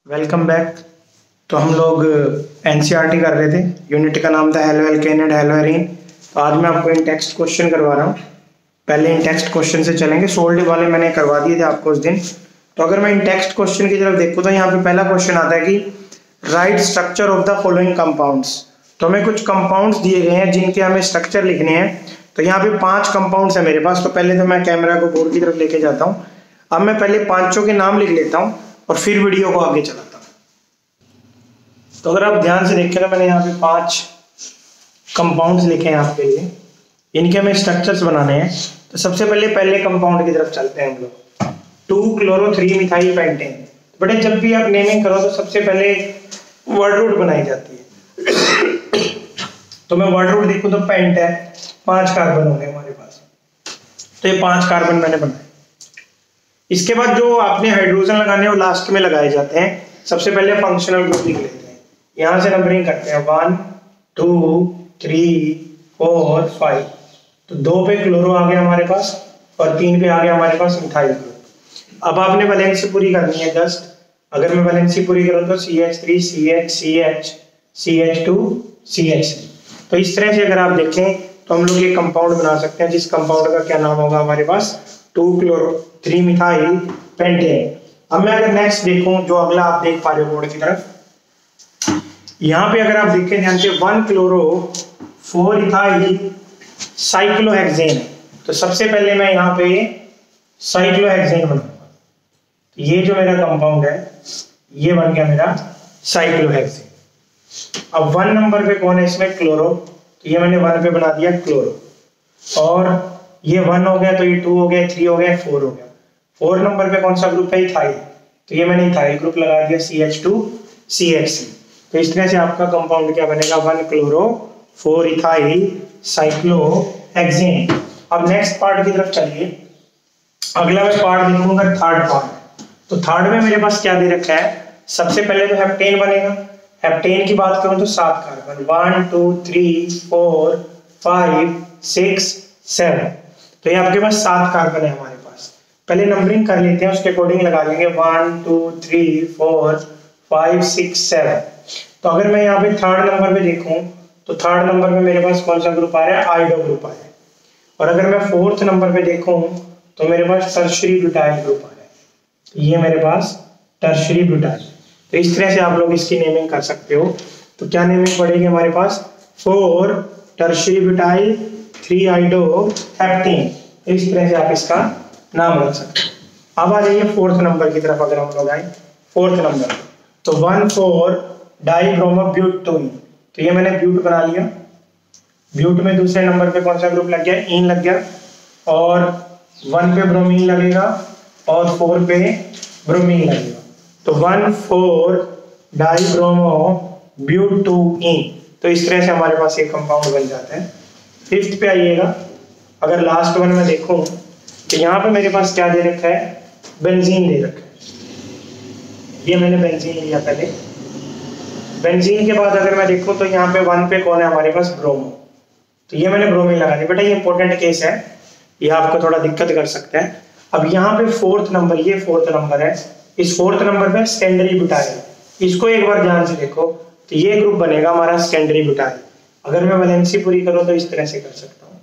Welcome back. तो हम लोग एनसीईआरटी कर रहे थे। यूनिट का नाम था halo alkane and hello arene. तो आज मैं आपको इन टेक्स्ट क्वेश्चन करवा रहा हूँ। पहले इन टेक्स्ट क्वेश्चन से चलेंगे। सोल्ड वाले मैंने करवा दिए थे आपको उस दिन। तो अगर मैं इन टेक्स्ट क्वेश्चन की तरफ देखूँ तो यहाँ पे पहला क्वेश्चन आता है कि right structure of the following compounds. तो हमें कुछ कंपाउंड्स दिए गए हैं जिनके हमें स्ट्रक्चर लिखने हैं। तो यहाँ पे 5 कंपाउंड्स है मेरे पास। तो पहले तो मैं कैमरा को बोर्ड की तरफ लेके जाता हूँ। अब मैं पहले पांचों के नाम लिख लेता हूँ और फिर वीडियो को आगे चलाता हूँ। तो अगर आप ध्यान से देखें तो मैंने यहाँ पे 5 कंपाउंड्स लिखे हैं आपके लिए। इनके हमें स्ट्रक्चर्स बनाने हैं। तो सबसे पहले कंपाउंड की तरफ चलते हैं हम लोग। 2-chloro-3 methyl pentane. बटे जब भी आप नेमिंग करो तो सबसे पहले वर्ड रूट बनाई जाती है। तो मैं वर्ड रूट देखूँ तो पेंट है, 5 कार्बन हो गए हमारे पास। तो ये 5 कार्बन मैंने बनाए। इसके बाद जो आपने हाइड्रोजन लगाने हैं वो लास्ट में लगाए जाते हैं। सबसे पहले फंक्शनल ग्रुप लिख लेते हैं। यहां से नंबरिंग करते हैं 1 2 3 4 5। तो 2 पे क्लोरो आ गया हमारे पास और 3 पे आ गया हमारे पास मिथाइल ग्रुप। अब आपने वैलेंसी पूरी करनी है जस्ट। अगर मैं वैलेंसी पूरी करूं तो CH3 CH CH CH2 CH3। तो इस तरह से अगर आप देखें तो हम लोग ये कंपाउंड बना सकते हैं, जिस कंपाउंड का क्या नाम होगा हमारे पास 2-chloro-3 मिथाइल पेंटेन। अब मैं अगर नेक्स्ट देखूं, जो अगला आप देख पा रहे हो बोर्ड की तरफ, यहाँ पे अगर आप देखें ध्यान से 1-chloro-4 इथाइल साइक्लोहेक्सेन। तो सबसे पहले मैं यहाँ पे साइक्लोहेक्सेन बनाऊंगा। तो ये जो मेरा कंपाउंड है ये बन गया मेरा साइक्लोहेक्सेन। अब 1 नंबर पे कौन है इसमें? क्लोरो। तो ये मैंने 1 पे बना दिया क्लोरो। और ये 1 हो गया, तो ये 2 हो गया, 3 हो गया, 4 हो गया। 4 नंबर पे कौन सा ग्रुप है? इथाइल। तो ये मैंने इथाइल ग्रुप लगा दिया CH2 CH3। तो इस तरह से आपका कंपाउंड क्या बनेगा? 1-chloro-4 ethyl cyclohexane. अब नेक्स्ट पार्ट की तरफ चलिए। अगला मैं पार्ट देखूंगा थर्ड पार्ट। तो थर्ड में मेरे पास क्या दे रखा है? सबसे पहले तो हेप्टेन बनेगा। हेप्टेन की बात करूं तो 7 कार्बन, 1 2 3 4 5 6 7। तो ये आपके पास 7 कार्बन है हमारे पास। पहले नंबरिंग कर लेते हैं, उसके अकॉर्डिंग लगा लेंगे 1 2 3 4 5 6 7। तो अगर मैं यहाँ पे थर्ड नंबर पे देखूं तो थर्ड नंबर पे मेरे पास कौन सा ग्रुप आ रहा है? आयोडो ग्रुप आ रहा है। और अगर मैं फोर्थ नंबर पे देखूं तो मेरे पास टर्शियरी ब्यूटाइल ग्रुप आ रहा है। तो ये मेरे पास टर्शियरी ब्यूटाइल। तो इस तरह से आप लोग इसकी नेमिंग कर सकते हो। तो क्या नेमिंग पड़ेगी हमारे पास? 4 टर्शियरी ब्यूटाइल 3 आयोडो हेप्टेन। इस तरह से आप इसका नाम रख सकते हो। अब आ जाइए फोर्थ नंबर की तरफ। अगर हम लोग आए फोर्थ नंबर तो 1,4 डाइब्रोमोब्यूटेन। तो ये मैंने ब्यूट बना लिया। ब्यूट में दूसरे नंबर पे कौन सा ग्रुप लग गया? इन लग गया। और 1 पे ब्रोमीन लगेगा और 4 पे ब्रोमीन लगेगा। तो 1,4 डाइब्रोमोब्यूटेन। तो इस तरह से हमारे पास ये कंपाउंड बन जाता है। फिफ्थ पे आइएगा। अगर लास्ट वन में देखूं तो यहाँ पे मेरे पास क्या दे रखा है? बेंजीन दे रखा है। ये मैंने बेंजीन लिया पहले। बेंजीन के बाद अगर मैं देखूं तो यहाँ पे 1 पे कौन है हमारे पास? ब्रोमो। तो ये मैंने ब्रोमीन लगा दी। बेटा ये इंपॉर्टेंट केस है, ये आपको थोड़ा दिक्कत कर सकता है। अब यहाँ पे फोर्थ नंबर, ये फोर्थ नंबर है। इस फोर्थ नंबर पे सेकेंडरी ब्यूटाइल। इसको एक बार ध्यान से देखो तो ये ग्रुप बनेगा हमारा सेकेंडरी ब्यूटाइल। अगर मैं वैलेंसी पूरी करूं तो इस तरह से कर सकता हूँ।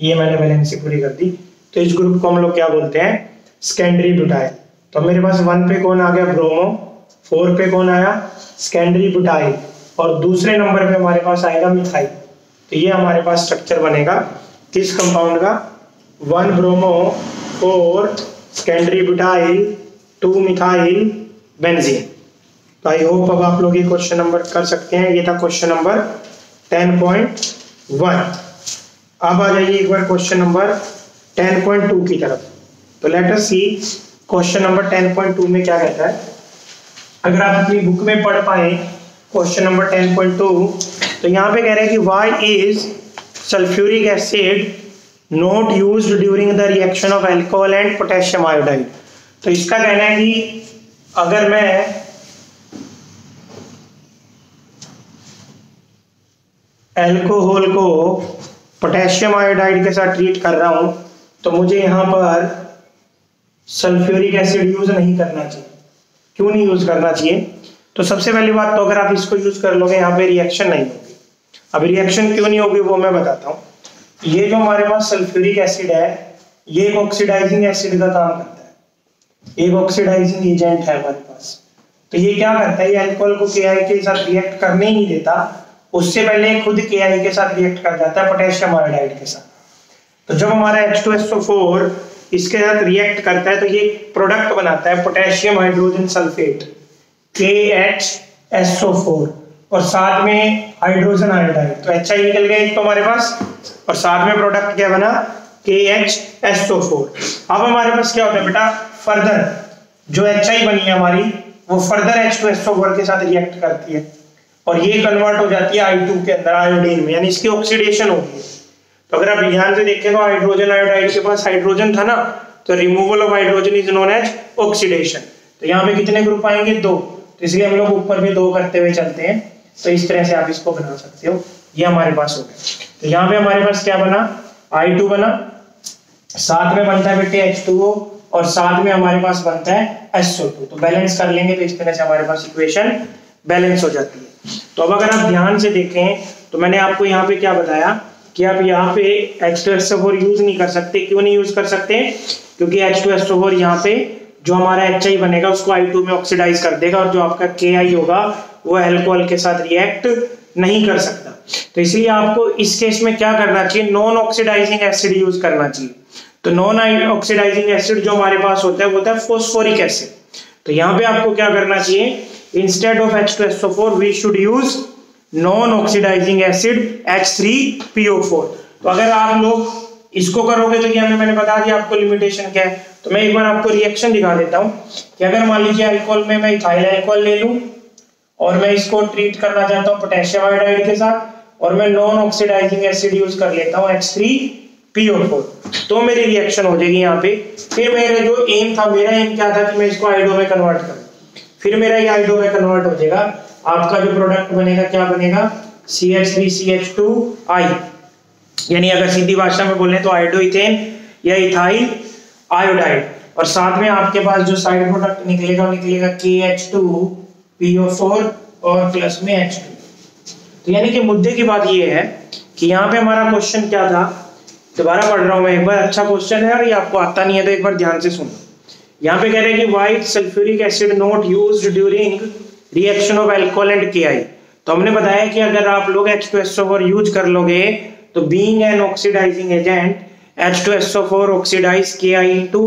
ये मैंने वैलेंसी पूरी कर दी। तो इस ग्रुप को हम लोग क्या बोलते हैं? Secondary butyl. तो मेरे पास 1 पे कौन आ गया? ब्रोमो। 4 पे कौन आया? Secondary butyl. और दूसरे नंबर पे हमारे पास आएगा मिथाइल। तो ये हमारे पास स्ट्रक्चर बनेगा किस कंपाउंड का? 1 bromo 4 secondary butyl 2 methyl benzene. तो आई होप अब आप लोग ये क्वेश्चन नंबर कर सकते हैं। ये था क्वेश्चन नंबर 10.1। अब आ जाइए एक बार क्वेश्चन नंबर 10.2 की तरफ। तो लेट अस सी क्वेश्चन नंबर 10.2 में क्या कहता है। अगर आप अपनी बुक में पढ़ पाए क्वेश्चन नंबर 10.2 तो यहाँ पे कह रहे हैं कि why is sulphuric acid not used during the reaction of alcohol and potassium iodide. तो इसका कहना है कि अगर मैं अल्कोहल को पोटेशियम आयोडाइड के साथ ट्रीट कर रहा हूं तो मुझे यहाँ पर सल्फ्यूरिक एसिड यूज नहीं करना चाहिए। क्यों नहीं यूज करना चाहिए? तो सबसे पहली बात तो अगर आप इसको यूज कर लोगे यहाँ पे रिएक्शन नहीं होगी। अब रिएक्शन क्यों नहीं होगी वो मैं बताता हूँ। ये जो हमारे पास सल्फ्यूरिक एसिड है ये एक ऑक्सीडाइजिंग एसिड का काम करता है, एक ऑक्सीडाइजिंग एजेंट है हमारे पास। तो ये क्या करता है, ये अल्कोहल को KI के साथ रिएक्ट करने ही नहीं देता, उससे पहले खुद KI के साथ रिएक्ट कर जाता है पोटेशियम आयोडाइड के साथ। तो जब हमारा H2SO4 इसके साथ रिएक्ट करता है तो ये प्रोडक्ट बनाता है पोटेशियम हाइड्रोजन सल्फेट KHSO4 और साथ में हाइड्रोजन आयोडाइड। तो HI निकल गया एक तो हमारे पास, और साथ में प्रोडक्ट क्या बना, KHSO4। अब हमारे पास क्या होता है बेटा, फर्दर जो HI बनी है हमारी वो फर्दर H2SO4 के साथ रिएक्ट करती है और ये कन्वर्ट हो जाती है I2 के अंदर आयोडीन में, यानी इसकी ऑक्सीडेशन होगी। तो अगर आप ध्यान से देखें तो हाइड्रोजन आयोडाइड के पास हाइड्रोजन था ना, तो removal of hydrogen is known as oxidation. तो यहाँ पे कितने ग्रुप आएंगे, 2, तो इसलिए हम लोग ऊपर भी 2 करते हुए चलते हैं। तो इस तरह से आप इसको बना सकते हो, ये हमारे पास हो गया। तो यहाँ पे हमारे पास क्या बना, I2 बना, साथ में बनता है बेटे H2O और साथ में हमारे पास बनता है SO2। तो बैलेंस कर लेंगे तो इस तरह से हमारे पास इक्वेशन बैलेंस हो जाती है। तो अब अगर आप ध्यान से देखें तो मैंने आपको यहाँ पे क्या बताया कि आप यहाँ पे H2SO4 यूज नहीं कर सकते। क्यों नहीं यूज कर सकते, क्योंकि H2SO4 यहाँ पे जो हमारा HI बनेगा उसको I2 में ऑक्सीडाइज कर देगा और जो आपका KI होगा वो अल्कोहल के साथ रिएक्ट नहीं कर सकता। तो इसलिए आपको इस केस में क्या करना चाहिए, नॉन ऑक्सीडाइजिंग एसिड यूज करना चाहिए। तो नॉन ऑक्सीडाइजिंग एसिड जो हमारे पास होता है वो होता है फॉस्फोरिक एसिड। तो यहाँ पे आपको क्या करना चाहिए, instead of H2SO4 we should use non oxidizing acid H3PO4। तो अगर आप लोग इसको करोगे तो ये मैंने बता दिया आपको लिमिटेशन क्या है। तो मैं एक बार आपको रिएक्शन दिखा देता हूँ कि अगर मान लीजिए अल्कोहल में मैं इथाइल अल्कोहल ले लूं और मैं इसको ट्रीट करना चाहता हूँ पोटेशियम आयोडाइड के साथ और मैं नॉन ऑक्सीडाइजिंग एसिड यूज कर लेता हूँ H3PO4, तो मेरी रिएक्शन हो जाएगी यहाँ पे। फिर मेरा जो एम था, मेरा एम क्या था कि मैं इसको आयोडो में कन्वर्ट करूँ, फिर मेरा ये आयोडो में कन्वर्ट हो जाएगा। आपका जो प्रोडक्ट बनेगा क्या बनेगा, CH3CH2I, यानी अगर सीधी भाषा में बोले तो आयोडोइथेन या इथाइल आयोडाइड, और साथ में आपके पास जो साइड प्रोडक्ट निकलेगा वो निकलेगा KH2PO4 और प्लस में H2। तो यानी कि मुद्दे की बात ये है कि यहाँ पे हमारा क्वेश्चन क्या था, दोबारा पढ़ रहा हूँ मैं एक बार, अच्छा क्वेश्चन है और ये आपको आता नहीं है तो एक बार ध्यान से सुनो। यहाँ पे कह रहे हैं कि white sulphuric acid not used during reaction of alcohol and KI। तो हमने बताया कि अगर आप लोग H2SO4 यूज कर लोगे तो being an oxidizing agent H2SO4 oxidize KI into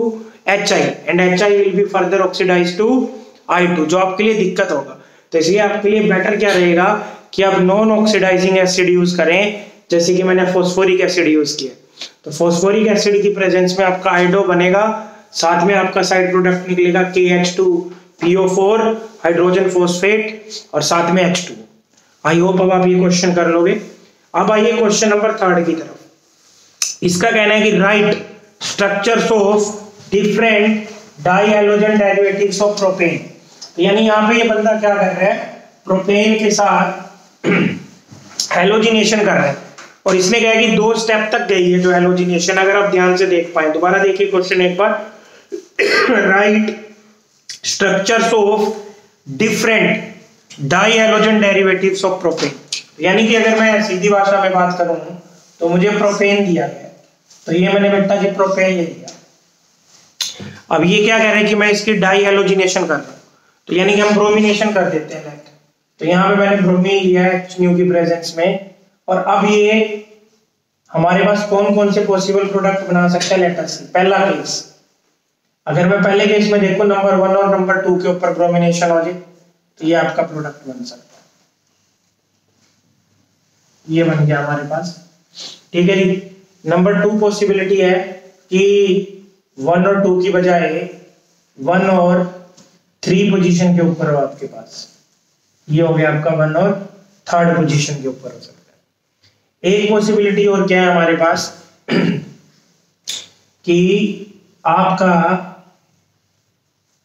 HI and HI will be further oxidized to I2, जो आपके लिए दिक्कत होगा। तो इसलिए आपके लिए बेटर क्या रहेगा कि आप नॉन ऑक्सीडाइजिंग एसिड यूज करें, जैसे कि मैंने फॉस्फोरिक एसिड यूज किया। तो फॉस्फोरिक एसिड की प्रेजेंस में आपका आयोडो बनेगा, साथ में आपका साइड प्रोडक्ट निकलेगा KH2PO4 हाइड्रोजन फॉस्फेट और साथ में H2। आई होप अब आप ये क्वेश्चन कर लोगे। अब आइए क्वेश्चन नंबर 3 की तरफ। इसका कहना है कि write structures of different die halogen derivatives of propane. यानी यहाँ पे ये बंदा क्या कर रहा है, प्रोपेन के साथ हैलोजिनेशन कर रहा है और इसने कहा कि 2 स्टेप तक गई है जो हैलोजिनेशन। अगर आप ध्यान से देख पाए, दोबारा देखिए क्वेश्चन एक बार, write structures of different die halogen derivatives of propane. यानी कि अगर मैं सीधी भाषा में बात करूं तो मुझे प्रोपेन दिया गया, तो ये मैंने बेटा जी प्रोपेन ले लिया। अब ये क्या कह रहे हैं कि मैं इसकी डाई हैलोजिनेशन कर रहा हूं, तो यानी कि हम ब्रोमिनेशन कर देते हैं। तो यहाँ पे मैंने ब्रोमीन लिया है HNu की प्रेजेंस में, और अब ये हमारे पास कौन कौन से पॉसिबल प्रोडक्ट बना सकते हैं, लेट अस सी। पहला केस, अगर मैं पहले केस में देखूं नंबर 1 और नंबर 2 के ऊपर ब्रोमिनेशन हो जाए तो ये आपका प्रोडक्ट बन सकता है। ये बन गया हमारे पास, ठीक है जी। नंबर 2 पॉसिबिलिटी है कि 1 और 2 की बजाय 1 और 3 पोजीशन के ऊपर हो आपके पास, ये हो गया आपका 1 और 3rd पोजीशन के ऊपर हो सकता है। एक पॉसिबिलिटी और क्या है हमारे पास कि आपका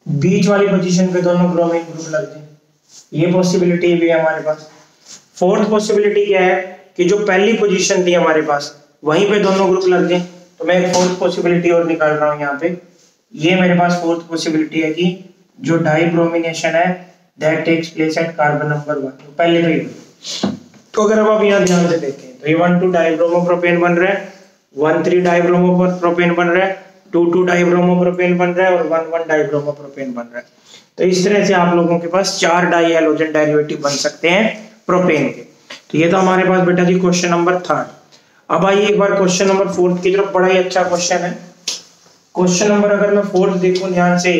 बीच वाली पोजीशन पे दोनों ब्रोमीन ग्रुप लग जाए, ये पॉसिबिलिटी भी है हमारे पास। 4th पॉसिबिलिटी क्या है कि जो पहली पोजीशन थी हमारे पास वहीं पे दोनों ग्रुप लग जाए। तो मैं एक 4th पॉसिबिलिटी और निकाल रहा हूं यहाँ पे, ये मेरे पास 4th पॉसिबिलिटी है कि जो डाइब्रोमिनेशन है that takes place at carbon number 1, तो पहले तो ये। तो अगर अब आप यहाँ ध्यान से देखें तो ये 1,2 डाइब्रोमोप्रोपेन बन रहा है, 1,3 डाइब्रोमोप्रोपेन बन रहा है, 2,2 डाइब्रोमोप्रोपेन बन रहा है और 1,1 डाइब्रोमोप्रोपेन बन रहा है। तो इस तरह से आप लोगों के पास 4 डाई हैलोजन डेरिवेटिव बन सकते हैं प्रोपेन के। तो ये तो हमारे पास बेटा जी क्वेश्चन नंबर 3। अब आइए एक बार क्वेश्चन नंबर 4 की तरफ। बड़ा ही अच्छा क्वेश्चन है। क्वेश्चन नंबर अगर मैं 4 देखूं ध्यान से,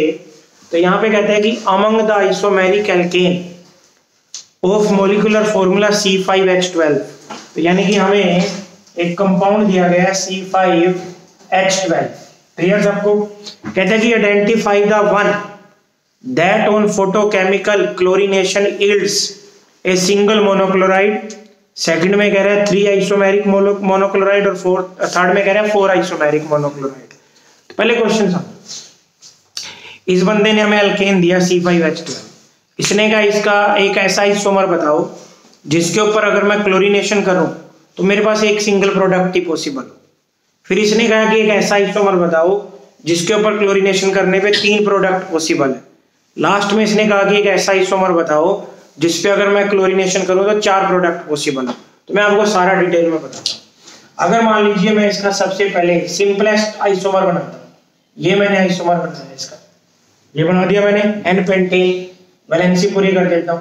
तो यहाँ पे कहता है कि among the isomeric alkane of molecular formula C5H12, तो यानी कि हमें एक कंपाउंड दिया गया है C5H12। क्लियर सबको? कहता है कि identify the one that on photochemical chlorination yields a single monochloride. Second में कह रहा है 3 आइसोमेरिक मोनोक्लोराइड और थर्ड में कह रहा है 4 आइसोमेरिक मोनोक्लोराइड। तो पहले क्वेश्चन समझो। इस बंदे ने हमें अल्केन दिया C5H12, इसने कहा इसका एक ऐसा आइसोमर बताओ जिसके ऊपर अगर मैं क्लोरीनेशन करूं तो मेरे पास एक सिंगल प्रोडक्ट ही पॉसिबल हो। फिर इसने कहा कि एक ऐसा आइसोमर बताओ जिसके ऊपर क्लोरीनेशन करने पे 3 प्रोडक्ट पॉसिबल है। लास्ट में इसने कहा कि एक ऐसा आइसोमर बताओ जिसपे अगर मैं क्लोरीनेशन करूं तो 4 प्रोडक्ट पॉसिबल है। तो मैं आपको सारा डिटेल में बताता हूं। अगर मान लीजिए मैं इसका सबसे पहले सिंपलेस्ट आइसोमर बनाता हूं, ये मैंने आइसोमर बनाया इसका, ये बना दिया मैंने एन पेंटेन, वैलेंसी पूरी कर देता हूं।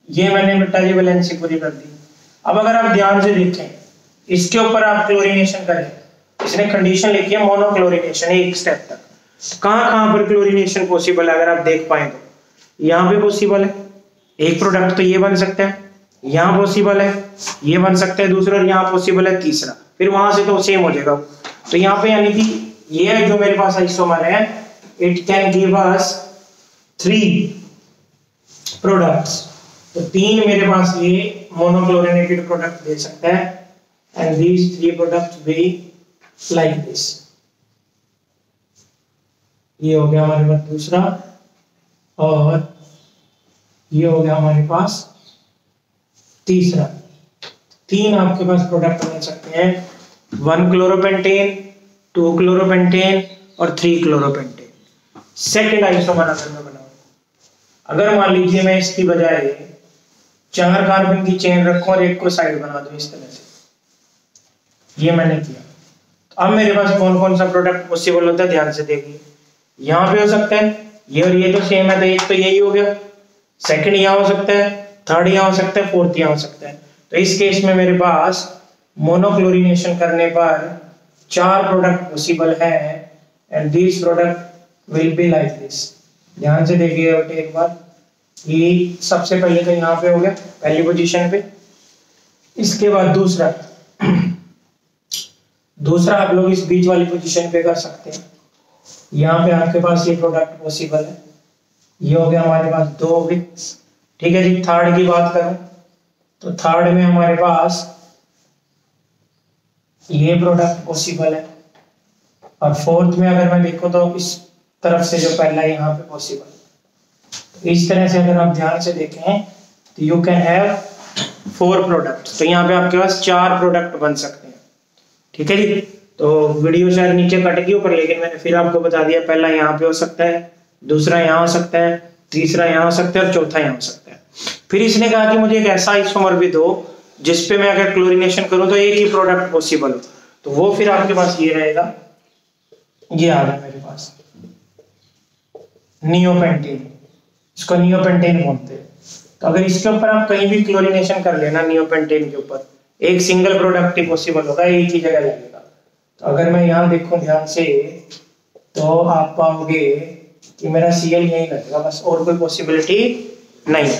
ये मैंने बेटा जी वैलेंसी पूरी कर दी। अब अगर आप ध्यान से देखें, इसके ऊपर आप क्लोरीनेशन करें, इसने कंडीशन लिखी है मोनोक्लोरीनेशन एक स्टेप तक। कहां कहां पर क्लोरीनेशन पॉसिबल है अगर आप देख पाए तो यहाँ पे पॉसिबल है, एक प्रोडक्ट तो ये बन सकता है, यहाँ पॉसिबल है, ये बन सकता है दूसरा, और यहाँ पॉसिबल है तीसरा, फिर वहां से तो सेम हो जाएगा। तो यहाँ पे यानी कि ये जो मेरे पास आइसोमर है it can give us 3 products. तो 3 मेरे पास ये मोनोक्लोरिनेटेड प्रोडक्ट दे सकता है and these 3 products be like this. ये हो गया हमारे पास दूसरा, और ये हो गया हमारे पास तीसरा। 3 आपके पास प्रोडक्ट बन सकते हैं, 1 क्लोरोपेंटेन, 2 क्लोरोपेंटेन और 3 क्लोरोपेंटेन। सेकेंड आइसोमर अगर मैं बनाऊं, अगर मान लीजिए मैं इसकी बजाय 4 कार्बन की चेन रखूं और एक को साइड बना दूं इस तरह से, ये मैंने किया। तो अब मेरे पास कौन कौन सा प्रोडक्ट पॉसिबल होता है ध्यान से देखिए। यहाँ पे हो सकता है ये और ये तो सेम है, तो एक तो यही हो गया, सेकंड यहाँ हो सकता है, थर्ड यहाँ हो सकता है, फोर्थ यहाँ हो सकता है। तो इस केस में मेरे पास मोनोक्लोरीनेशन करने पर 4 प्रोडक्ट पॉसिबल है and this product will be like this. ध्यान से देखिए एक बार, ये सबसे पहले तो यहाँ पे हो गया पहली पोजीशन पे। इसके बाद दूसरा आप लोग इस बीच वाली पोजीशन पे कर सकते हैं। यहाँ पे आपके पास ये प्रोडक्ट पॉसिबल है, ये हो गया हमारे पास 2 विक्स। ठीक है जी। थर्ड की बात करूं तो थर्ड में हमारे पास ये प्रोडक्ट पॉसिबल है, और फोर्थ में अगर मैं देखूं तो इस तरफ से जो पहला यहाँ पे पॉसिबल। इस तरह से अगर आप ध्यान से देखें तो यू कैन हैव 4 प्रोडक्ट। तो यहाँ पे आपके पास 4 प्रोडक्ट बन सकते हैं। ठीक है जी। तो वीडियो शायद नीचे कट गई ऊपर, लेकिन मैंने फिर आपको बता दिया, पहला यहाँ पे हो सकता है, दूसरा यहाँ हो सकता है, तीसरा यहाँ हो सकता है और चौथा यहाँ हो सकता है। फिर इसने कहा कि मुझे एक ऐसा आइसोमर भी दो जिसपे मैं अगर क्लोरीनेशन करूं तो एक ही प्रोडक्ट पॉसिबल हो। तो वो फिर आपके पास ये रहेगा, ये आ गया मेरे पास नियोपेंटेन, इसको नियोपेंटेन बोलते हैं। तो अगर इसके ऊपर आप कहीं भी क्लोरीनेशन कर लेना नियोपेंटेन के ऊपर, एक सिंगल प्रोडक्ट ही पॉसिबल होगा, एक ही जगह लगेगा। तो अगर मैं यहाँ देखूं ध्यान से तो आप पाओगे कि मेरा Cl यही लगेगा बस, और कोई पॉसिबिलिटी नहीं है।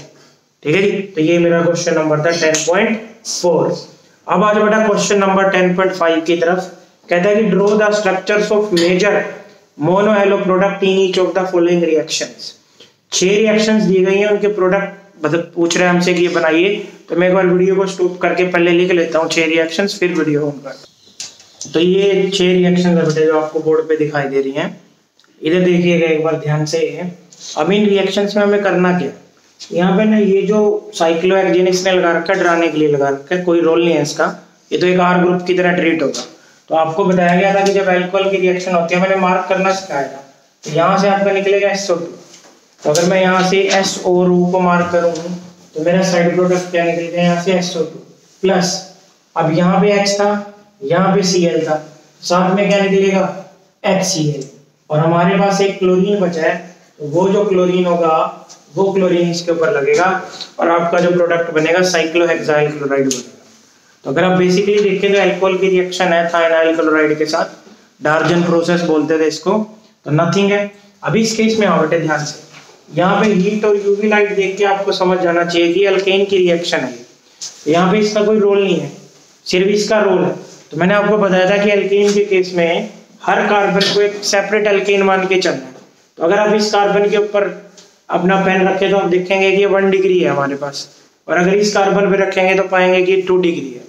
ठीक है जी। तो ये मेरा क्वेश्चन नंबर था 10.4। अब आज बेटा क्वेश्चन नंबर 10.5 की तरफ। कहता है कि draw the structures of major monohalo product in each of the following reactions. 6 reactions दी गई हैं, उनके प्रोडक्ट मतलब पूछ रहे हैं हमसे कि ये बनाइए। तो मैं एक बार वीडियो को स्टॉप करके पहले लिख लेता हूँ 6 रिएक्शंस, फिर वीडियो ऑन कर। तो ये 6 रिएक्शन है बेटा जो आपको बोर्ड पे दिखाई दे रही हैं। इधर देखिएगा एक बार ध्यान से। अब इन रिएक्शंस में हमें करना क्या, यहाँ पे ना ये जो साइक्लोहेक्सेन इसने लगा रखा है डराने के लिए लगा रखा है, कोई रोल नहीं है इसका, ये तो एक R ग्रुप की तरह ट्रीट होगा। तो आपको बताया गया था कि जब अल्कोहल की रिएक्शन होती है, मैंने मार्क करना सिखाया था। तो यहाँ से आपका निकलेगा SO2, तो अगर मैं यहाँ से SO2 को मार्क करूँ तो मेरा साइड प्रोडक्ट क्या निकलेगा, यहाँ से SO2 प्लस, अब यहाँ पे H था, यहाँ पे Cl था, साथ में क्या निकलेगा HCl, और हमारे पास एक क्लोरीन बचा है, तो वो जो क्लोरीन होगा वो क्लोरीन इसके ऊपर लगेगा और आपका जो प्रोडक्ट बनेगा साइक्लोहेक्साइल क्लोराइड बनेगा। तो अगर आप बेसिकली देखें तो अल्कोहल की रिएक्शन है थायनाइल क्लोराइड के साथ, डार्जन प्रोसेस बोलते थे इसको, तो नथिंग है। अभी इस केस में आओ बेटे ध्यान से, यहाँ पे हीट और यूवी लाइट देख के आपको समझ जाना चाहिए कि अल्केन की रिएक्शन है, यहाँ पे इसका कोई रोल नहीं है, सिर्फ इसका रोल है। तो मैंने आपको बताया था कि अल्केन के केस में हर कार्बन को एक सेपरेट अल्केन मान के चलना है। तो अगर आप इस कार्बन के ऊपर अपना पेन रखें तो आप देखेंगे कि 1 डिग्री है हमारे पास, और अगर इस कार्बन पे रखेंगे तो पाएंगे कि 2 डिग्री है।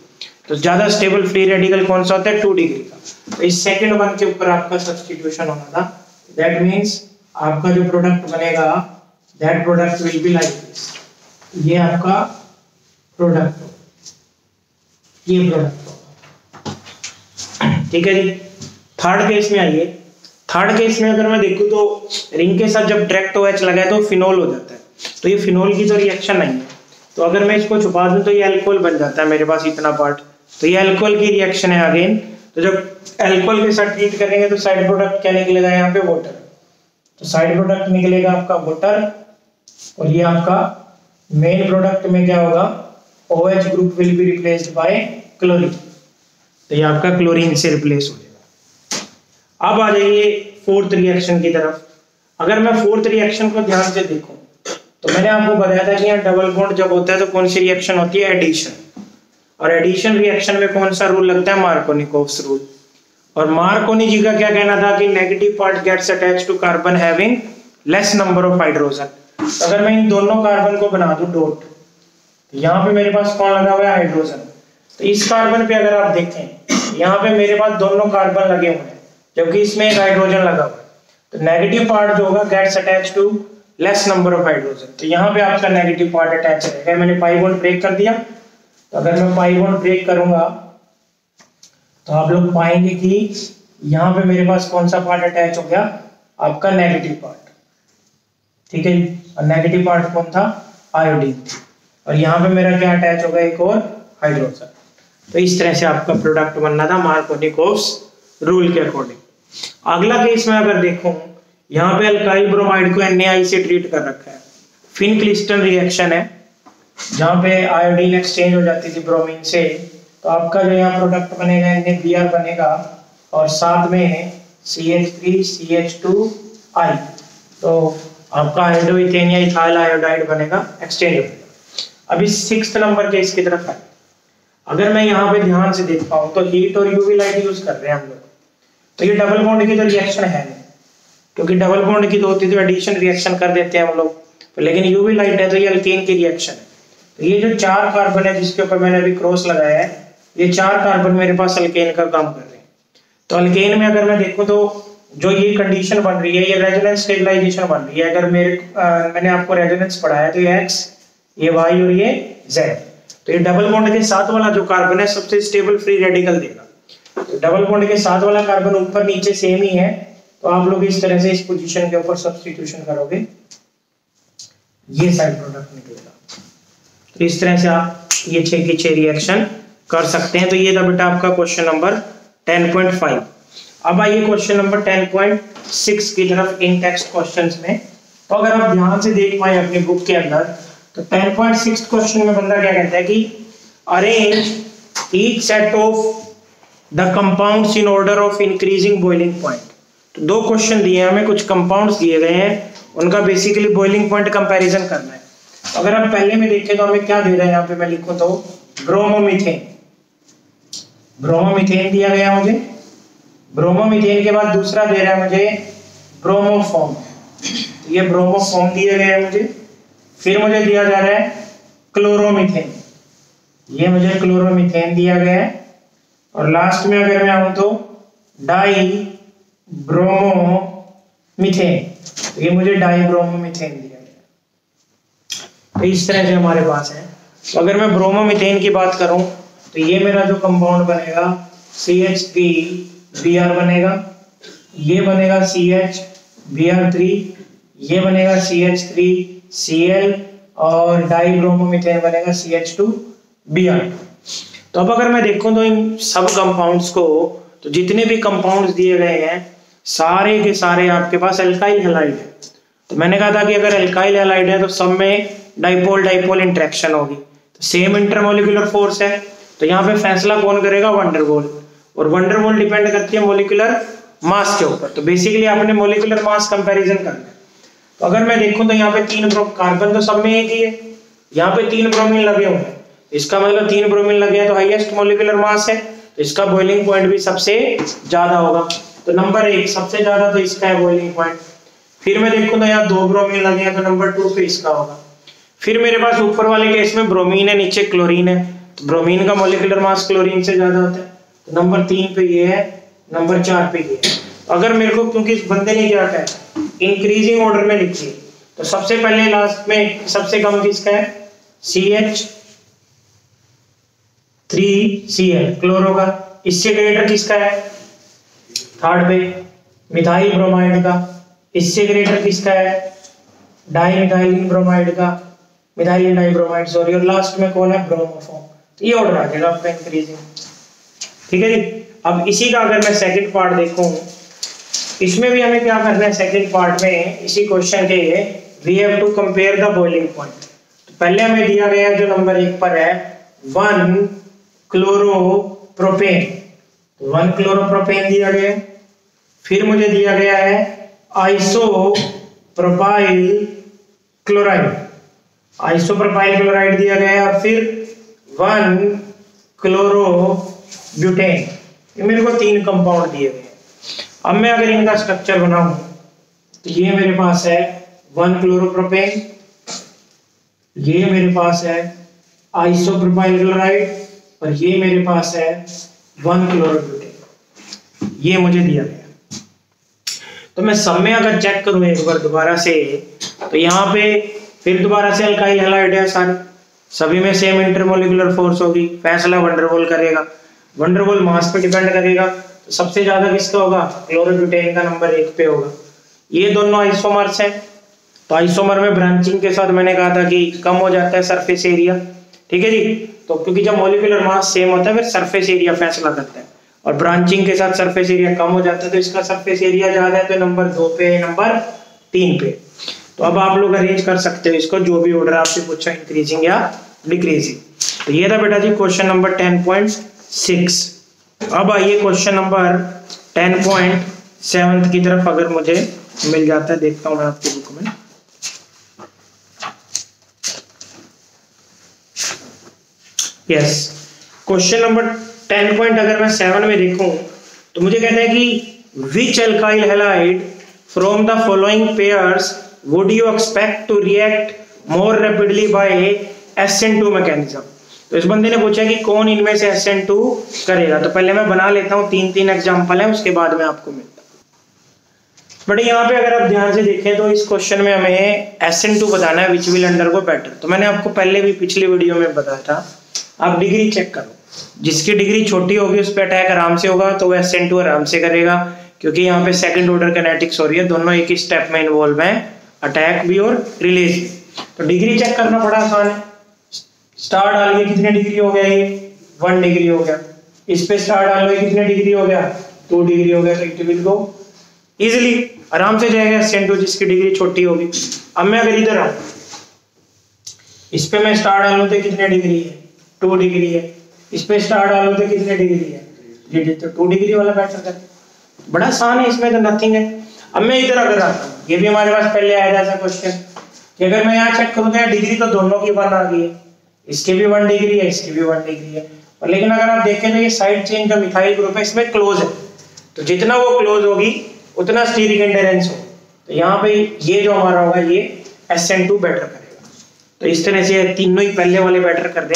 तो ज्यादा स्टेबल फ्री रेडिकल कौन सा होता है, 2 डिग्री का। तो इस सेकंड वन के ऊपर आपका सब्स्टिट्यूशन होना था, दैट मीन्स आपका जो प्रोडक्ट बनेगा that product will be like this, ये आपका प्रोडक्ट हो, ये प्रोडक्ट होगा, ठीक है जी। थर्ड केस में आइए, थर्ड केस में अगर मैं देखूं तो रिंग के साथ जब डायरेक्ट OH लगाए तो फिनोल हो जाता है, तो ये फिनोल की तो रिएक्शन नहीं है। तो अगर मैं इसको छुपा दूं तो ये अल्कोहल बन जाता है मेरे पास इतना पार्ट, तो ये अल्कोहल की रिएक्शन है अगेन। तो जब अल्कोहल के साथ ट्रीट करेंगे तो साइड प्रोडक्ट क्या निकलेगा, यहाँ पे वाटर, तो साइड प्रोडक्ट निकलेगा आपका वाटर, और ये आपका मेन प्रोडक्ट में क्या होगा, OH group will be replaced by chlorine, तो ये आपका क्लोरीन से रिप्लेस हो जाएगा। अब आ जाइए फोर्थ रिएक्शन की तरफ। अगर मैं फोर्थ रिएक्शन को ध्यान से देखूं तो मैंने आपको बताया था कि यहाँ डबल बॉन्ड जब होता है तो कौन सी रिएक्शन होती है, एडिशन, और एडिशन रिएक्शन में कौन सा रूल लगता है, मार्कोनिकोव्स रूल। और मार्कोनी जी का क्या कहना था कि negative part gets attached to carbon having less number of hydrogen. तो अगर मैं इन दोनों कार्बन को बना दूं डॉट, तो यहाँ पे मेरे पास कौन लगा हुआ है, हाइड्रोजन। तो इस कार्बन पे अगर आप देखें यहाँ पे मेरे पास दोनों कार्बन लगे हुए हैं जबकि इसमें एक हाइड्रोजन लगा हुआ है, तो नेगेटिव पार्ट जो होगा gets attached to less number of hydrogen, तो यहाँ पे आपका नेगेटिव पार्ट अटैच रहेगा। मैंने पाई बॉन्ड ब्रेक कर दिया, तो अगर मैं पाई बॉन्ड ब्रेक करूंगा तो आप लोग पाएंगे कि यहाँ पे मेरे पास कौन सा पार्ट अटैच हो गया, आपका नेगेटिव पार्ट, ठीक है। और नेगेटिव पार्ट कौन था, आयोडीन, और यहाँ पे मेरा क्या अटैच होगा, एक और हाइड्रोजन। तो इस तरह से आपका प्रोडक्ट बनना था मार्कोनिकोव्स रूल के अकॉर्डिंग। अगला केस में अगर देखूं, यहाँ पे अल्काइल ब्रोमाइड को NaI से ट्रीट कर रखा है, फिन-क्लिस्टन रिएक्शन है जहाँ पे आयोडीन एक्सचेंज हो जाती थी ब्रोमीन से, तो आपका जो यहाँ प्रोडक्ट बनेगा NaBr बनेगा, और साथ में CH3CH2I, तो आपका हाइड्रोइथेन या इथाइल आयोडाइड बनेगा, एक्सचेंज हो जाएगा। अभी 6th नंबर केस की तरफ है। अगर मैं यहाँ पे ध्यान से देख पाऊँ तो हीट और यूवी लाइट यूज कर रहे हैं हम लोग, तो ये डबल बॉन्ड की तो रिएक्शन है नहीं, क्योंकि डबल बॉन्ड की तो होती तो एडिशन रिएक्शन कर देते हैं हम लोग, तो लेकिन यूवी लाइट है तो ये अल्केन की रिएक्शन है। तो ये जो 4 कार्बन है जिसके ऊपर मैंने अभी क्रॉस लगाया है, ये 4 कार्बन मेरे पास अल्केन का काम कर रहे हैं। तो अल्केन में अगर मैं देखूं तो जो ये कंडीशन बन रही है, ये रेजोनेंस स्टेबलाइजेशन बन रही है। अगर मैंने आपको रेजोनेंस पढ़ाया तो ये X, ये Y और ये Z, तो ये डबल बॉन्ड के साथ वाला जो कार्बन है सबसे स्टेबल फ्री रेडिकल देगा। तो डबल बॉन्ड के साथ वाला कार्बन ऊपर नीचे सेम ही है, तो आप लोग इस तरह से इस पोजीशन के ऊपर सब्स्टिट्यूशन करोगे, ये साइड प्रोडक्ट निकलेगा। तो इस तरह से आप ये 6 की 6 रिएक्शन कर सकते हैं। तो ये था बेटा आपका क्वेश्चन नंबर 10.5। अब आइए क्वेश्चन नंबर 10.6 की तरफ इन टेक्स्ट क्वेश्चंस में। तो अगर आप ध्यान से देख पाए अपनी बुक के अंदर, तो 10.6 क्वेश्चन में बंदा क्या कहता है कि arrange each set of the compounds in order of increasing boiling point. तो 2 क्वेश्चन दिए हैं हमें, कुछ कंपाउंड्स दिए गए हैं, उनका बेसिकली बॉइलिंग पॉइंट कंपैरिजन करना है। तो अगर हम पहले में देखें तो हमें क्या दे रहा है, यहाँ पे मैं लिखूं तो ब्रोमोमीथेन, ब्रोमोमीथेन दिया गया मुझे। ब्रोमोमीथेन के बाद दूसरा दे रहा है मुझे ब्रोमोफॉर्म, तो ये ब्रोमोफॉर्म दिया गया है मुझे। फिर मुझे दिया जा रहा है क्लोरोमीथेन, ये मुझे क्लोरोमीथेन दिया गया है। और लास्ट में अगर मैं आऊं तो डाई ब्रोमोमीथेन, तो ये मुझे डाई ब्रोमोमीथेन दिया गया। तो इस तरह से हमारे पास है। तो अगर मैं ब्रोमोमीथेन की बात करूं तो ये मेरा जो कंपाउंड बनेगा CH3Br बनेगा, ये बनेगा CHBr3, ये बनेगा CH3Cl और डाइब्रोमोमीथेन बनेगा CH2Br। तो अब अगर मैं देखूं तो इन सब कंपाउंड्स को, तो जितने भी कंपाउंड्स दिए गए हैं सारे के सारे आपके पास अल्काइल हैलाइड है। तो मैंने कहा था कि अगर अल्काइल हैलाइड है तो सब में डाइपोल डाइपोल इंटरेक्शन होगी, तो सेम इंटरमोलिकुलर फोर्स है। तो यहाँ पे फैसला कौन करेगा? वंडरवॉल। और वंडरवॉल डिपेंड करती है मोलिकुलर मास के ऊपर। तो बेसिकली आपने मोलिकुलर मास कंपैरिजन करना है। तो अगर मैं देखूं तो यहाँ पे 3 कार्बन तो सब में एक ही है, यहाँ पे 3 ब्रोमीन लगे हुए हैं, इसका मतलब 3 ब्रोमीन लगे हैं तो हाईएस्ट मोलिकुलर मास है, तो इसका बॉइलिंग पॉइंट भी सबसे ज्यादा होगा। तो नंबर 1 सबसे ज्यादा तो इसका है बॉइलिंग पॉइंट। फिर मैं देखूं तो यहाँ 2 ब्रोमीन लगे हैं, तो नंबर 2 पे इसका होगा। फिर मेरे पास ऊपर वाले केस में ब्रोमीन है, नीचे क्लोरीन है, तो ब्रोमीन का मोलिकुलर मास क्लोरीन से ज्यादा होता है, तो नंबर 3 पे ये है, नंबर 4 पे ये है। अगर मेरे को, क्योंकि इस बंदे ने क्या कहा इंक्रीजिंग ऑर्डर में लिखिए, तो सबसे पहले लास्ट में सबसे कम किसका है? CH3Cl क्लोरो का। इससे ग्रेटर किसका है? थर्ड पे मिथाइल ब्रोमाइड का। इससे ग्रेटर किसका है? डाइमिथाइलिन ब्रोमाइड का, मिथाइल डाइब्रोमाइड सॉरी। और लास्ट में कौन है? ब्रोमोफॉर्म। तो ये ऑर्डर आ जाएगा आपका इंक्रीजिंग। ठीक है जी। अब इसी का अगर मैं सेकंड पार्ट देखूं, इसमें भी हमें क्या करना है? सेकंड पार्ट में इसी क्वेश्चन के we have to compare the boiling point. तो पहले हमें दिया गया जो नंबर 1 पर है 1 क्लोरोप्रोपेन, तो 1 क्लोरोप्रोपेन दिया गया है। फिर मुझे दिया गया है आइसोप्रोपाइल क्लोराइड, आइसोप्रोपाइल क्लोराइड दिया गया है। और फिर 1 क्लोरोब्यूटेन। ये मेरे को 3 कंपाउंड दिए गए हैं। अब मैं अगर इनका स्ट्रक्चर बनाऊं तो ये मेरे पास है 1 क्लोरोप्रोपेन, ये मेरे पास है आइसोप्रोपाइल क्लोराइड, और ये मेरे पास है 1 क्लोरोब्यूटेन। ये मुझे दिया गया। तो मैं सब में अगर चेक करूं एक बार दोबारा से, तो यहाँ पे फिर दोबारा से अल्काइल हैलाइड है सारे, सभी में सेम इंटरमोलिकुलर फोर्स होगी। फैसला वंडरवॉल करेगा, वंडरवॉल मास पे डिपेंड करेगा। तो सबसे ज्यादा किसका होगा? क्लोरोब्यूटेन का नंबर 1 पे होगा। ये दोनों आइसोमर्स हैं, तो आइसोमर में ब्रांचिंग के साथ मैंने कहा था कि कम हो जाता है सरफेस एरिया। ठीक है जी। तो क्योंकि जब मोलिकुलर मास सेम होता है फिर सरफेस एरिया फैसला करता है, और ब्रांचिंग के साथ सरफेस एरिया कम हो जाता है, तो इसका सरफेस एरिया ज्यादा है, तो नंबर 2 पे, नंबर 3 पे। तो अब आप लोग अरेंज कर सकते हो इसको, जो भी ऑर्डर आपसे पूछा इंक्रीजिंग या डिक्रीजिंग। तो ये था बेटा जी क्वेश्चन नंबर 10.6। अब आइए क्वेश्चन नंबर 10.7 की तरफ, अगर मुझे मिल जाता है, देखता हूं मैं आपकी बुक में। यस, क्वेश्चन नंबर 10 अगर मैं 7 में देखूं तो मुझे कहता है कि which alkyl halide from the following pairs would you expect to react more rapidly by SN2 mechanism. तो इस बंदे ने पूछा कि कौन इनमें से SN2 करेगा। तो पहले मैं बना लेता हूं, 3 एग्जांपल है, उसके बाद में आपको मिलता है। बट यहाँ पे अगर आप ध्यान से देखें तो इस क्वेश्चन में हमें SN2 बताना है विच विल अंडरगो बेटर। तो मैंने आपको पहले भी पिछली वीडियो में बताया था, आप डिग्री चेक करो, जिसकी डिग्री छोटी होगी उस पर अटैक आराम से होगा, तो वो SN2 आराम से करेगा, क्योंकि यहाँ पे सेकंड ऑर्डर काइनेटिक्स हो रही है, दोनों एक ही स्टेप में इन्वॉल्व हैं, अटैक भी और रिलीज भी। तो डिग्री चेक करना बड़ा आसान है। स्टार डालिए, कितने डिग्री हो गया? ये 1 डिग्री हो गया। इस पे स्टार डाल लो, कितने डिग्री हो गया? 2 डिग्री हो गया। तो इट विल गो इजिली, आराम से जाएगा SN2 जिसकी डिग्री छोटी होगी। अब मैं अगर इधर आऊं, इस पे मैं स्टार डालूं तो कितने डिग्री है? 2 डिग्री है। इस पे स्टार डालूं तो कितने डिग्री है? तो 2 डिग्री वाला बैटर कर, बड़ा आसान है, इसमें तो नथिंग है। अब मैं इधर अगर आता हूँ, ये भी हमारे पास पहले आया था ऐसा क्वेश्चन कि अगर मैं यहाँ चेक करूँ तो डिग्री तो दोनों की 1 आ गई है, इसकी भी 1 डिग्री है, इसकी भी 1 डिग्री है। और लेकिन अगर आप देखें तो ये साइड चेन जो मिथाइल ग्रुप है इसमें क्लोज है, तो जितना वो क्लोज होगी उतना स्टीरिक एंडेरेंस हो। तो यहाँ पे ये जो हमारा होगा ये SN2 बेटर करेगा। तो इस तरह से तीनों ही पहले वाले बेटर कर दें।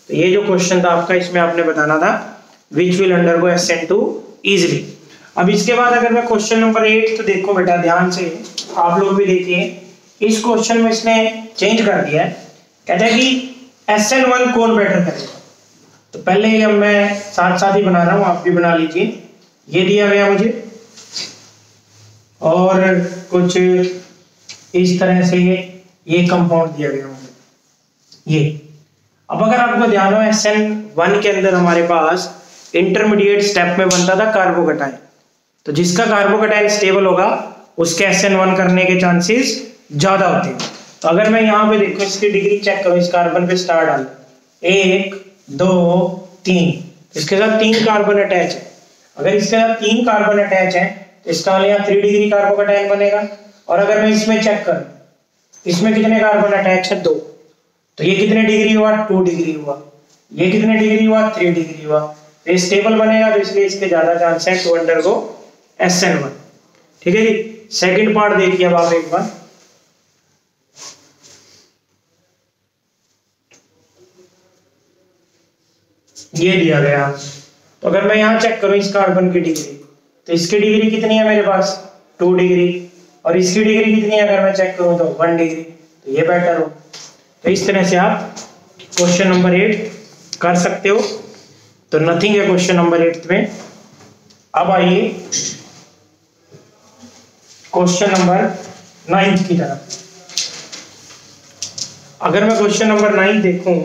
तो ये जो क्वेश्चन था आपका, इसमें आपने बताना था which will undergo SN2 easily. अब इसके बाद अगर मैं क्वेश्चन नंबर 8 तो देखो बेटा ध्यान से, आप लोग भी देखिए, इस क्वेश्चन में इसने चेंज कर दिया है। कहता है कि SN1 कौन बेटर करेगा। तो पहले ही अब मैं साथ साथ ही बना रहा हूं, आप भी बना लीजिए। ये दिया गया मुझे और कुछ इस तरह से ये कंपाउंड दिया गया होगा ये। अब अगर आपको ध्यान हो SN1 के अंदर हमारे पास इंटरमीडिएट स्टेप में बनता था कार्बोकटाइन, तो जिसका कार्बोकटाइन स्टेबल होगा उसके SN1 करने के चांसेस ज्यादा होते हैं। तो अगर मैं यहाँ पे देखो इसकी डिग्री चेक करो, इस कार्बन पे स्टार डाल 1 2 3, इसके साथ 3 कार्बन अटैच है। अगर इसके साथ 3 कार्बन अटैच है तो इसका यहाँ 3 डिग्री कार्बोकटाइन बनेगा। और अगर मैं इसमें चेक करूं इसमें कितने कार्बन अटैच है 2, तो ये कितने डिग्री हुआ 2 डिग्री हुआ, ये कितने डिग्री हुआ 3 डिग्री हुआ। तो ये स्टेबल बनेगा, तो इसलिए इसके ज्यादा चांस है टू अंडरगो SN1। ठीक है जी। सेकंड पार्ट देखिए अब आप एक बार, ये दिया गया। तो अगर मैं यहाँ चेक करूं इस कार्बन की डिग्री, तो इसकी डिग्री कितनी है मेरे पास 2 डिग्री, और इसकी डिग्री कितनी है अगर मैं चेक करूं तो 1 डिग्री, तो ये बेटर हो। तो इस तरह से आप क्वेश्चन नंबर 8 कर सकते हो। तो नथिंग है क्वेश्चन नंबर 8 में। अब आइए क्वेश्चन नंबर 9 की तरफ। अगर मैं क्वेश्चन नंबर 9 देखूं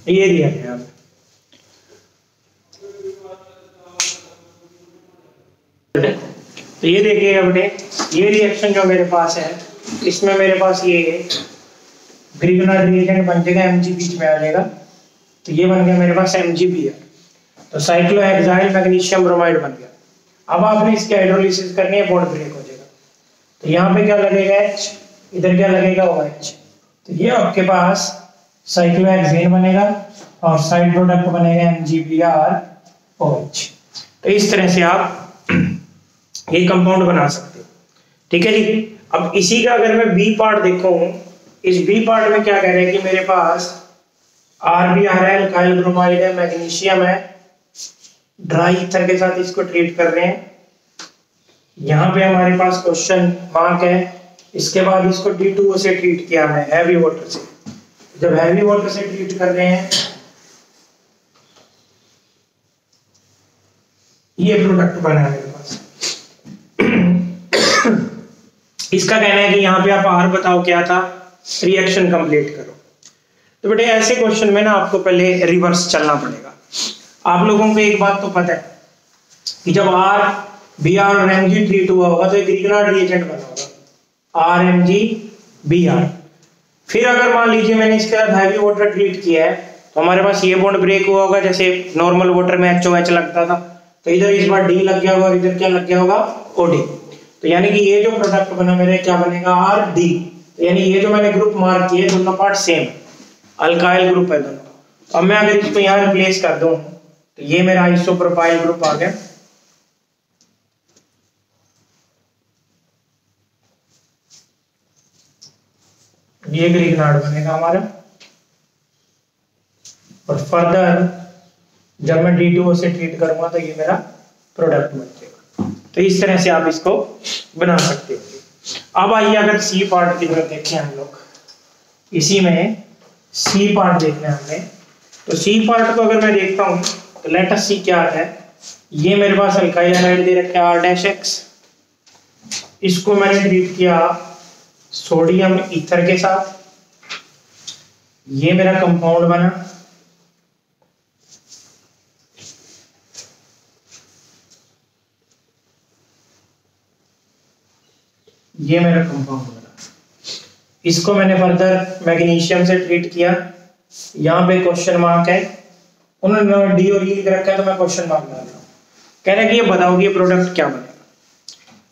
ये दिया गया। तो ये देखिएगा बेटे, ये रिएक्शन जो मेरे पास है इसमें मेरे पास ये ग्रिगनॉइड रिएजेंट बन जाएगा, Mg बीच में आ जाएगा। तो ये बन गया मेरे पास MgBr, तो साइक्लोहेक्साइल मैग्नीशियम ब्रोमाइड बन गया। अब आपने इसकी हाइड्रोलिसिस करनी है, बॉन्ड ब्रेक हो जाएगा। तो यहाँ पे क्या लगेगा H, इधर क्या लगेगा OH। तो ये आपके पास साइक्लोहेक्सेन बनेगा और साइड प्रोडक्ट बनेगा MgBrOH। तो इस तरह से आप ये कंपाउंड बना सकते हो। ठीक है जी। अब इसी का अगर मैं बी पार्ट देखूं, इस बी पार्ट में क्या कह रहे हैं कि मेरे पास RbR है, अल्काइल ब्रोमाइड है, मैग्नीशियम है, ड्राई ईथर के साथ इसको ट्रीट कर रहे हैं। यहाँ पे हमारे पास क्वेश्चन मार्क है। इसके बाद इसको D2O से ट्रीट किया है, हैवी वाटर से। जब हैवी वाटर से ट्रीट कर रहे हैं, ये प्रोडक्ट बना है मेरे पास। इसका कहना है कि यहाँ पे आप R बताओ क्या था, रिएक्शन कंप्लीट करो। तो बेटे ऐसे क्वेश्चन में ना आपको पहले रिवर्स चलना पड़ेगा। आप लोगों को एक बात तो पता है कि जब RbR और Mg ट्रीट हुआ होगा तो एक ग्रिगनॉइड रिएजेंट बना होगा RMgBr। फिर अगर मान लीजिए मैंने इसके साथ हैवी वाटर ट्रीट किया है तो हमारे पास ये बॉन्ड ब्रेक हुआ होगा, जैसे नॉर्मल वाटर में HOH लगता था, तो इधर इस बार D लग गया होगा और इधर क्या लग गया होगा OD। तो यानी कि ये जो प्रोडक्ट बना मेरे क्या बनेगा RD। तो यानी ये जो मैंने ग्रुप मार्क किए दोनों पार्ट सेम, अल्काइल ग्रुप है दोनों। अब मैं अगर इसको यहाँ रिप्लेस कर दूं तो ये मेरा आइसोप्रोपाइल ग्रुप आ गया। ये ग्रिगनॉइड बनेगा हमारा, और फर्दर जब मैं D2O से ट्रीट करूंगा तो ये मेरा प्रोडक्ट बन जाएगा। तो इस तरह से आप इसको बना सकते हो। अब आइए अगर सी पार्ट की तरफ देखें हम लोग, इसी में सी पार्ट देखना है हमने। तो सी पार्ट को अगर मैं देखता हूं तो लेट अस सी क्या है। ये मेरे पास अल्काइल हैलाइड दे रखा है R-X, इसको मैंने ट्रीट किया सोडियम ईथर के साथ, ये मेरा कंपाउंड बना। ये मेरा कंपाउंड बना, इसको मैंने फर्दर मैग्नीशियम से ट्रीट किया। यहाँ पे क्वेश्चन मार्क है, उन्होंने डी और ई लिख रखा है तो मैं क्वेश्चन मार्क डाल रहा हूँ। कह रहा है कि ये बताओ कि ये प्रोडक्ट क्या बनेगा।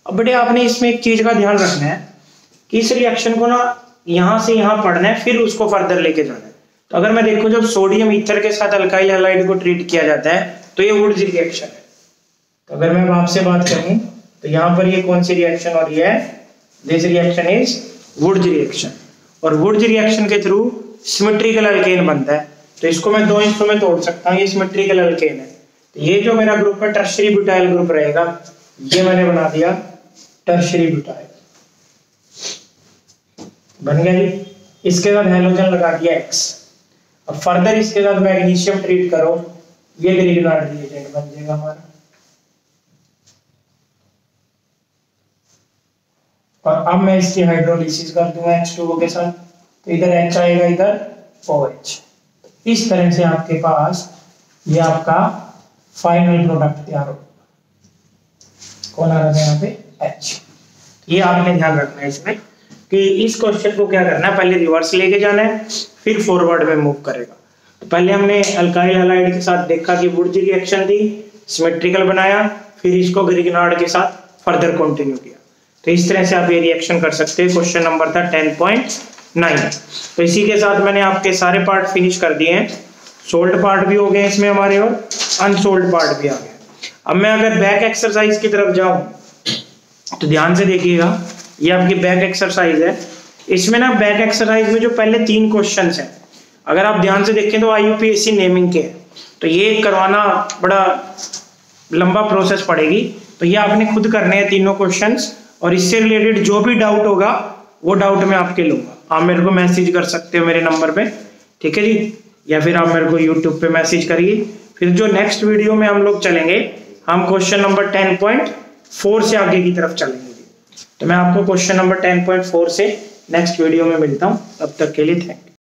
अब बेटे आपने इसमें एक चीज का ध्यान रखना है कि इस रिएक्शन को ना यहाँ से यहाँ पढ़ना है, फिर उसको फर्दर लेके जाना है। तो अगर मैं देखूं जब सोडियम ईथर के साथ अल्काइल हैलाइड को ट्रीट किया जाता है तो ये वुड्स रिएक्शन है। तो अगर मैं आपसे बात करूं तो यहाँ पर ये कौन सी रिएक्शन हो रही है, this reaction is Wurtz reaction. और वुड्स रिएक्शन के थ्रू सिमेट्रिकल अल्केन बनता है। तो इसको मैं दो हिस्सों में तोड़ सकता हूँ, ये सिमेट्रिकल अल्केन है। तो ये जो मेरा ग्रुप है टर्शियरी ब्यूटाइल ग्रुप रहेगा, ये मैंने बना दिया टर्शरी ब्यूटाइल, बन गया जी। इसके बाद हेलोजन लगा दिया X। अब फर्दर इसके साथ मैग्नीशियम ट्रीट करो, ये ग्रिग्नार्ड रिएजेंट बन जाएगा हमारा। और अब मैं इसकी हाइड्रोलिसिस कर दूंगा H2O के साथ, तो इधर H आएगा, इधर OH। इस तरह से आपके पास ये आपका फाइनल प्रोडक्ट तैयार होगा। कौन आ रहा है यहाँ पे? H। ये आपने ध्यान रखना है इसमें कि इस क्वेश्चन को क्या करना है, पहले रिवर्स लेके जाना है, फिर फॉरवर्ड में मूव करेगा। तो पहले हमने अल्काइल हैलाइड के साथ देखा कि वुड्स रिएक्शन दी, सिमेट्रिकल बनाया, फिर इसको ग्रिग्नार्ड के साथ फर्दर कंटिन्यू किया। तो इस तरह से आप ये रिएक्शन कर सकते हैं। क्वेश्चन नंबर था 10.9। तो इसी के साथ मैंने आपके सारे पार्ट फिनिश कर दिए हैं। सोल्ड पार्ट भी हो गए इसमें हमारे और अनसोल्ड पार्ट भी आ गए। अब मैं अगर बैक एक्सरसाइज की तरफ जाऊं तो ध्यान से देखिएगा, ये आपकी बैक एक्सरसाइज है। इसमें ना बैक एक्सरसाइज में जो पहले 3 क्वेश्चंस हैं, अगर आप ध्यान से देखें तो IUPAC नेमिंग के हैं, तो ये करवाना बड़ा लंबा प्रोसेस पड़ेगी। तो ये आपने खुद करने हैं तीनों क्वेश्चंस, और इससे रिलेटेड जो भी डाउट होगा वो डाउट मैं आपके लूंगा। आप मेरे को मैसेज कर सकते हो मेरे नंबर पे, ठीक है जी, या फिर आप मेरे को यूट्यूब पे मैसेज करिए। फिर जो नेक्स्ट वीडियो में हम लोग चलेंगे, हम क्वेश्चन नंबर 10.4 से आगे की तरफ चलेंगे। तो मैं आपको क्वेश्चन नंबर 10.4 से नेक्स्ट वीडियो में मिलता हूँ। तब तक के लिए थैंक यू।